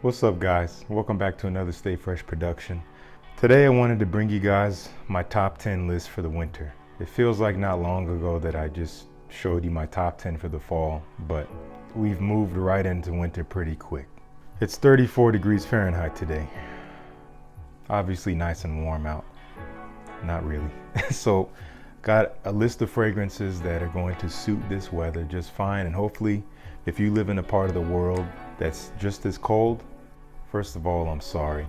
What's up, guys? Welcome back to another Stay Fresh production. Today I wanted to bring you guys my top 10 list for the winter. It feels like not long ago that I just showed you my top 10 for the fall, but we've moved right into winter pretty quick. It's 34 degrees Fahrenheit today. Obviously nice and warm out. Not really. So got a list of fragrances that are going to suit this weather just fine, and hopefully if you live in a part of the world that's just as cold, first of all, I'm sorry.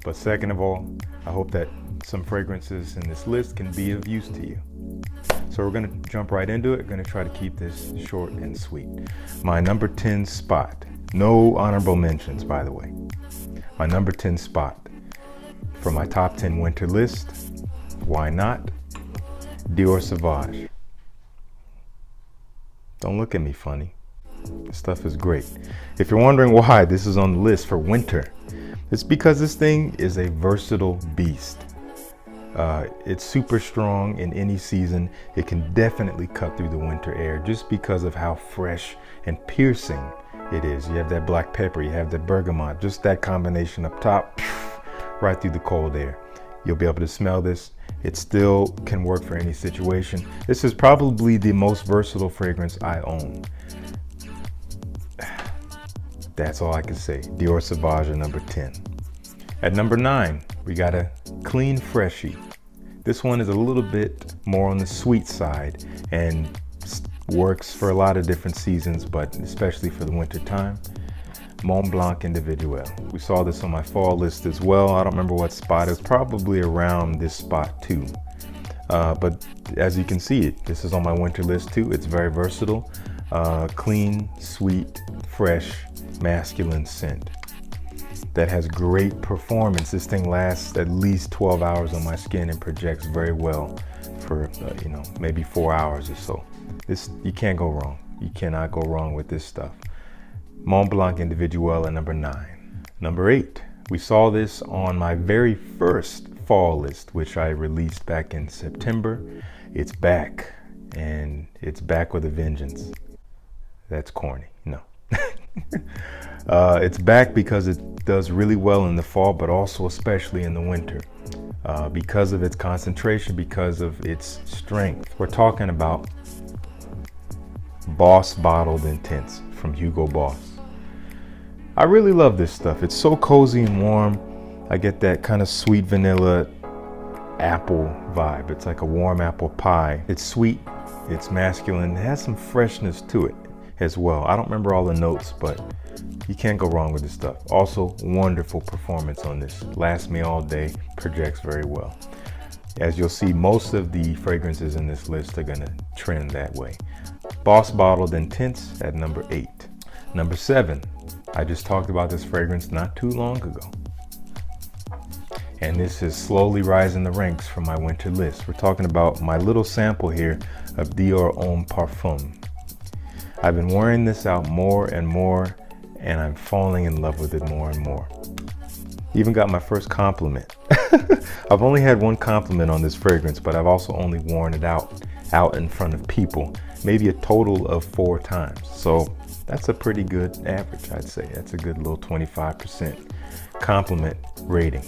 But second of all, I hope that some fragrances in this list can be of use to you. So we're gonna jump right into it. Gonna try to keep this short and sweet. My number 10 spot, no honorable mentions, by the way. My number 10 spot for my top 10 winter list, why not? Dior Sauvage. Don't look at me funny. This stuff is great. If you're wondering why this is on the list for winter, it's because this thing is a versatile beast. It's super strong in any season. It can definitely cut through the winter air just because of how fresh and piercing it is. You have that black pepper, you have that bergamot, just that combination up top, right through the cold air. You'll be able to smell this. It still can work for any situation. This is probably the most versatile fragrance I own. That's all I can say. Dior Sauvage at number 10. At number 9, we got a clean freshie. This one is a little bit more on the sweet side and works for a lot of different seasons, but especially for the winter time. Montblanc Individuel. We saw this on my fall list as well. I don't remember what spot. It was probably around this spot too. But as you can see, this is on my winter list too. It's very versatile. Clean, sweet, fresh, masculine scent that has great performance. This thing lasts at least 12 hours on my skin and projects very well for maybe 4 hours or so. This, you can't go wrong. You cannot go wrong with this stuff. Montblanc Individuel at number 9. Number 8, we saw this on my very first fall list, which I released back in September. It's back, and it's back with a vengeance. That's corny. No. It's back because it does really well in the fall, but also especially in the winter, because of its concentration, because of its strength. We're talking about Boss Bottled Intense from Hugo Boss. I really love this stuff. It's so cozy and warm. I get that kind of sweet vanilla apple vibe. It's like a warm apple pie. It's sweet, it's masculine, it has some freshness to it as well. I don't remember all the notes, but you can't go wrong with this stuff. Also, wonderful performance on this. Lasts me all day, projects very well. As you'll see, most of the fragrances in this list are gonna trend that way. Boss Bottled Intense at number 8. Number 7, I just talked about this fragrance not too long ago. And this is slowly rising the ranks from my winter list. We're talking about my little sample here of Dior Homme Parfum. I've been wearing this out more and more, and I'm falling in love with it more and more. Even got my first compliment. I've only had one compliment on this fragrance, but I've also only worn it out in front of people, maybe a total of 4 times. So that's a pretty good average, I'd say. That's a good little 25% compliment rating.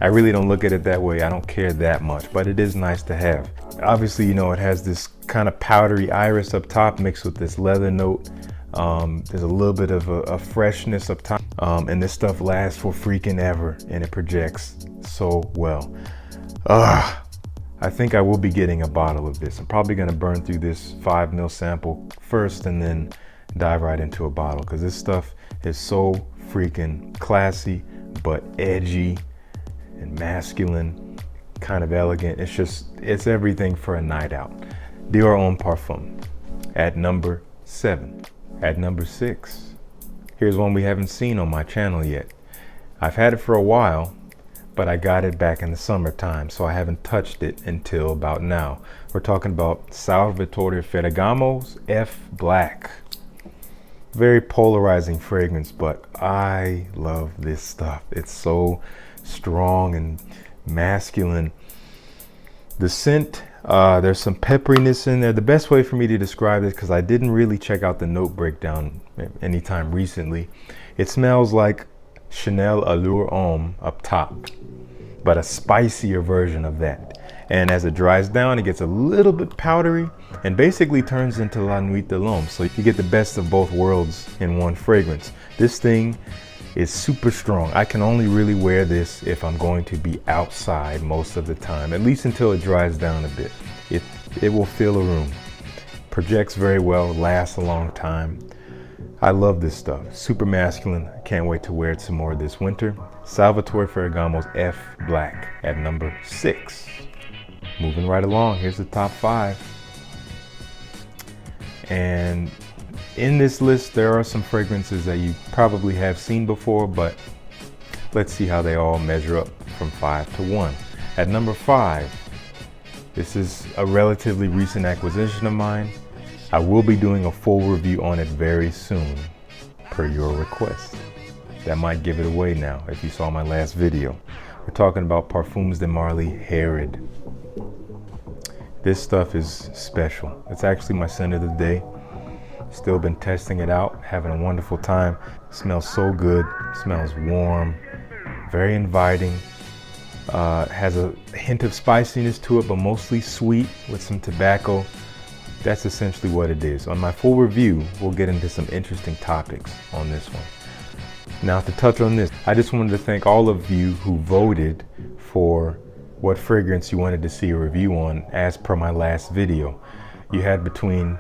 I really don't look at it that way. I don't care that much, but it is nice to have. Obviously, it has this kind of powdery iris up top mixed with this leather note. There's a little bit of a freshness up top, and this stuff lasts for freaking ever, and it projects so well. I think I will be getting a bottle of this. I'm probably gonna burn through this 5 ml sample first and then dive right into a bottle, because this stuff is so freaking classy, but edgy and masculine, kind of elegant. It's everything for a night out. Dior Homme Parfum at number 7. At number 6, here's one we haven't seen on my channel yet. I've had it for a while, but I got it back in the summertime, so I haven't touched it until about now. We're talking about Salvatore Ferragamo's F Black. Very polarizing fragrance, but I love this stuff. It's so strong and masculine. The scent There's some pepperiness in there. The best way for me to describe this, because I didn't really check out the note breakdown anytime recently, it smells like Chanel Allure Homme up top, but a spicier version of that. And as it dries down, it gets a little bit powdery and basically turns into La Nuit de l'Homme. So you get the best of both worlds in one fragrance. This thing is super strong. I can only really wear this if I'm going to be outside most of the time, at least until it dries down a bit. It will fill a room. Projects very well, lasts a long time. I love this stuff. Super masculine. I can't wait to wear it some more this winter. Salvatore Ferragamo's F Black at number 6. Moving right along, here's the top 5. And in this list, there are some fragrances that you probably have seen before, but let's see how they all measure up from 5 to 1. At number 5, this is a relatively recent acquisition of mine. I will be doing a full review on it very soon, per your request. That might give it away now if you saw my last video. We're talking about Parfums de Marly Herod. This stuff is special. It's actually my scent of the day. Still been testing it out, having a wonderful time. Smells so good, smells warm, very inviting. Has a hint of spiciness to it, but mostly sweet with some tobacco. That's essentially what it is. On my full review, we'll get into some interesting topics on this one. Now to touch on this, I just wanted to thank all of you who voted for what fragrance you wanted to see a review on as per my last video. You had between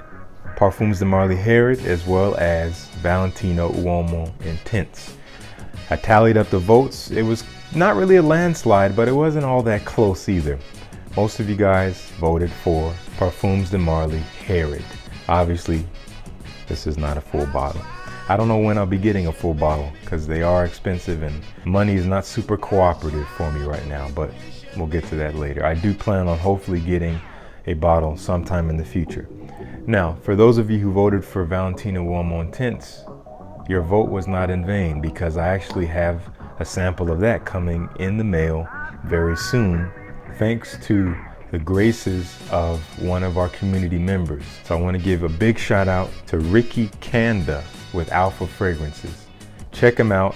Parfums de Marly Herod as well as Valentino Uomo Intense. I tallied up the votes. It was not really a landslide, but it wasn't all that close either. Most of you guys voted for Parfums de Marly Herod. Obviously, this is not a full bottle. I don't know when I'll be getting a full bottle because they are expensive and money is not super cooperative for me right now, but we'll get to that later. I do plan on hopefully getting a bottle sometime in the future. Now, for those of you who voted for Valentino Uomo Intense, your vote was not in vain because I actually have a sample of that coming in the mail very soon, thanks to the graces of one of our community members. So I want to give a big shout out to Ricky Kanda with Alpha Fragrances. Check him out.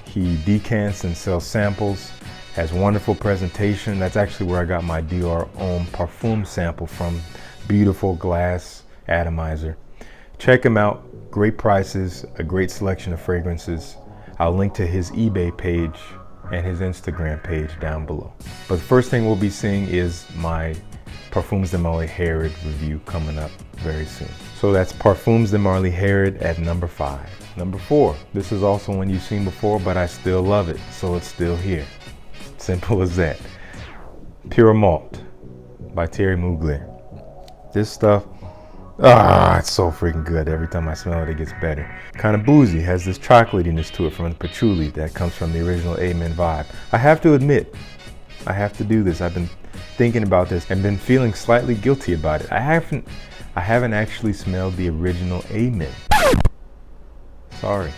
He decants and sells samples, has wonderful presentation. That's actually where I got my Dior Homme Parfum sample from. Beautiful glass atomizer. Check him out. Great prices, a great selection of fragrances. I'll link to his eBay page and his Instagram page down below. But the first thing we'll be seeing is my Parfums de Marly Herod review coming up very soon. So that's Parfums de Marly Herod at number 5. Number 4, this is also one you've seen before, but I still love it, so it's still here. Simple as that. Pure Malt by Thierry Mugler. This stuff, it's so freaking good. Every time I smell it, it gets better. Kind of boozy, has this chocolatiness to it from the patchouli that comes from the original Amen vibe. I have to admit, I have to do this. I've been thinking about this and been feeling slightly guilty about it. I haven't actually smelled the original Amen. Sorry,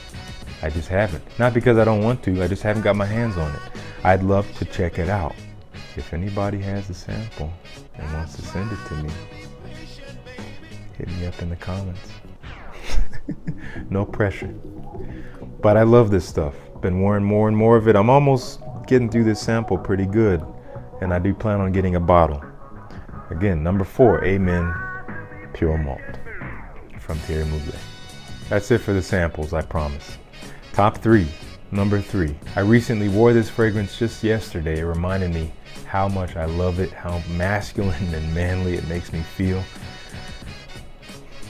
I just haven't. Not because I don't want to, I just haven't got my hands on it. I'd love to check it out. If anybody has a sample and wants to send it to me, hit me up in the comments. No pressure. But I love this stuff. Been wearing more and more of it. I'm almost getting through this sample pretty good, and I do plan on getting a bottle. Again, number 4, Amen Pure Malt from Thierry Mugler. That's it for the samples, I promise. Top 3. Number 3. I recently wore this fragrance just yesterday. It reminded me how much I love it, how masculine and manly it makes me feel,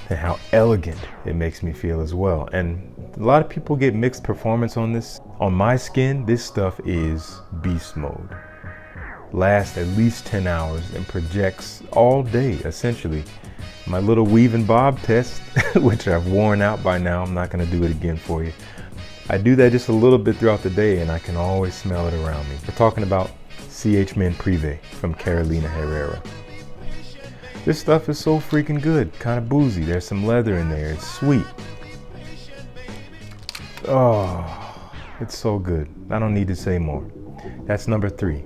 and how elegant it makes me feel as well. And a lot of people get mixed performance on this. On my skin, this stuff is beast mode. Lasts at least 10 hours and projects all day, essentially. My little weave and bob test, which I've worn out by now, I'm not gonna do it again for you. I do that just a little bit throughout the day and I can always smell it around me. We're talking about Men Privé from Carolina Herrera. This stuff is so freaking good, kind of boozy. There's some leather in there, it's sweet. Oh, it's so good. I don't need to say more. That's number 3,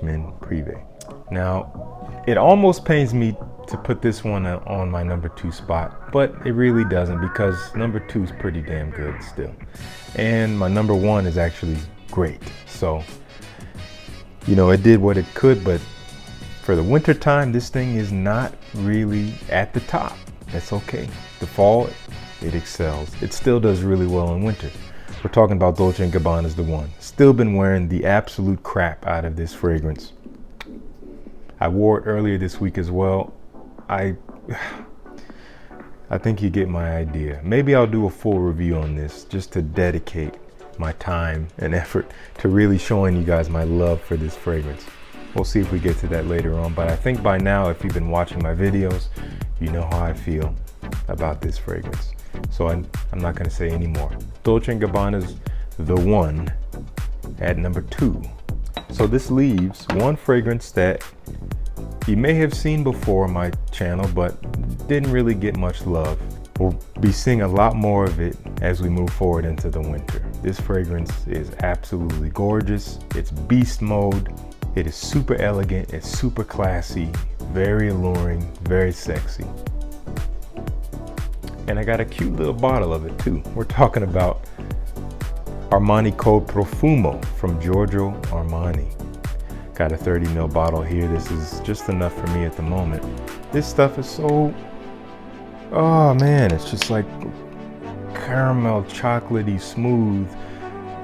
Men Privé. Now, It almost pains me to put this one on my number 2 spot, but it really doesn't, because number 2 is pretty damn good still. And my number 1 is actually great. So, you know, it did what it could, but for the winter time, this thing is not really at the top. That's okay. The fall, it excels. It still does really well in winter. We're talking about Dolce & Gabbana's The One. Still been wearing the absolute crap out of this fragrance. I wore it earlier this week as well. I think you get my idea. Maybe I'll do a full review on this just to dedicate my time and effort to really showing you guys my love for this fragrance. We'll see if we get to that later on, but I think by now, if you've been watching my videos, you know how I feel about this fragrance. So I'm not gonna say any more. Dolce & Gabbana's The One at number 2. So this leaves one fragrance that you may have seen before on my channel, but didn't really get much love. We'll be seeing a lot more of it as we move forward into the winter. This fragrance is absolutely gorgeous. It's beast mode. It is super elegant. It's super classy, very alluring, very sexy. And I got a cute little bottle of it too. We're talking about Armani code Profumo from Giorgio Armani. Got a 30 ml bottle here. This is just enough for me at the moment. This stuff is so, oh man, it's just like caramel, chocolatey, smooth,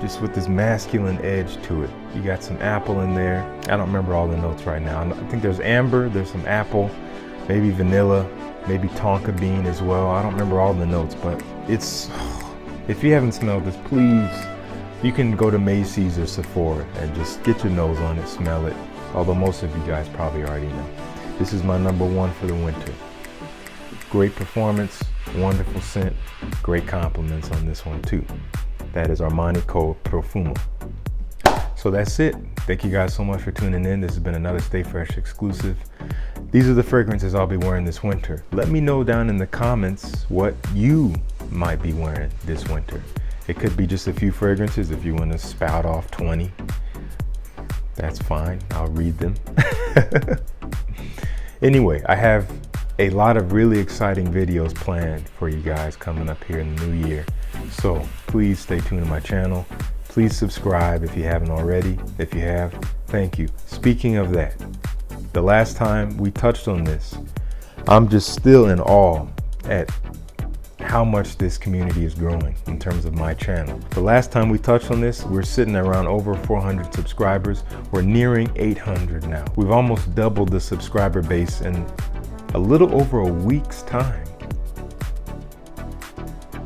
just with this masculine edge to it. You got some apple in there. I don't remember all the notes right now. I think there's amber, there's some apple, maybe vanilla, maybe tonka bean as well. I don't remember all the notes, but it's, if you haven't smelled this, please, you can go to Macy's or Sephora and just get your nose on it, smell it. Although most of you guys probably already know. This is my number 1 for the winter. Great performance, wonderful scent, great compliments on this one too. That is Armani code Profumo. So that's it. Thank you guys so much for tuning in. This has been another Stay Fresh exclusive. These are the fragrances I'll be wearing this winter. Let me know down in the comments what you might be wearing this winter. It could be just a few fragrances. If you want to spout off 20, that's fine. I'll read them. Anyway, I have a lot of really exciting videos planned for you guys coming up here in the new year. So please stay tuned to my channel. Please subscribe if you haven't already. If you have, thank you. Speaking of that, the last time we touched on this, I'm just still in awe at how much this community is growing in terms of my channel. The last time we touched on this, we're sitting around over 400 subscribers. We're nearing 800 now. We've almost doubled the subscriber base in a little over a week's time.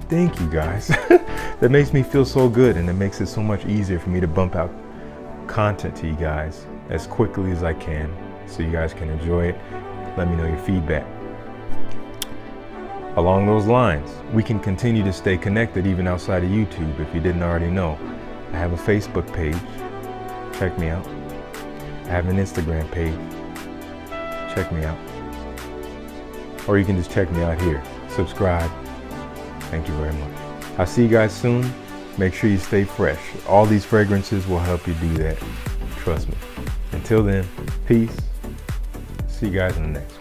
Thank you guys. That makes me feel so good, and it makes it so much easier for me to bump out content to you guys as quickly as I can so you guys can enjoy it. Let me know your feedback. Along those lines, we can continue to stay connected even outside of YouTube. If you didn't already know, I have a Facebook page. Check me out. I have an Instagram page. Check me out. Or you can just check me out here. Subscribe. Thank you very much. I'll see you guys soon. Make sure you stay fresh. All these fragrances will help you do that. Trust me. Until then, peace. See you guys in the next one.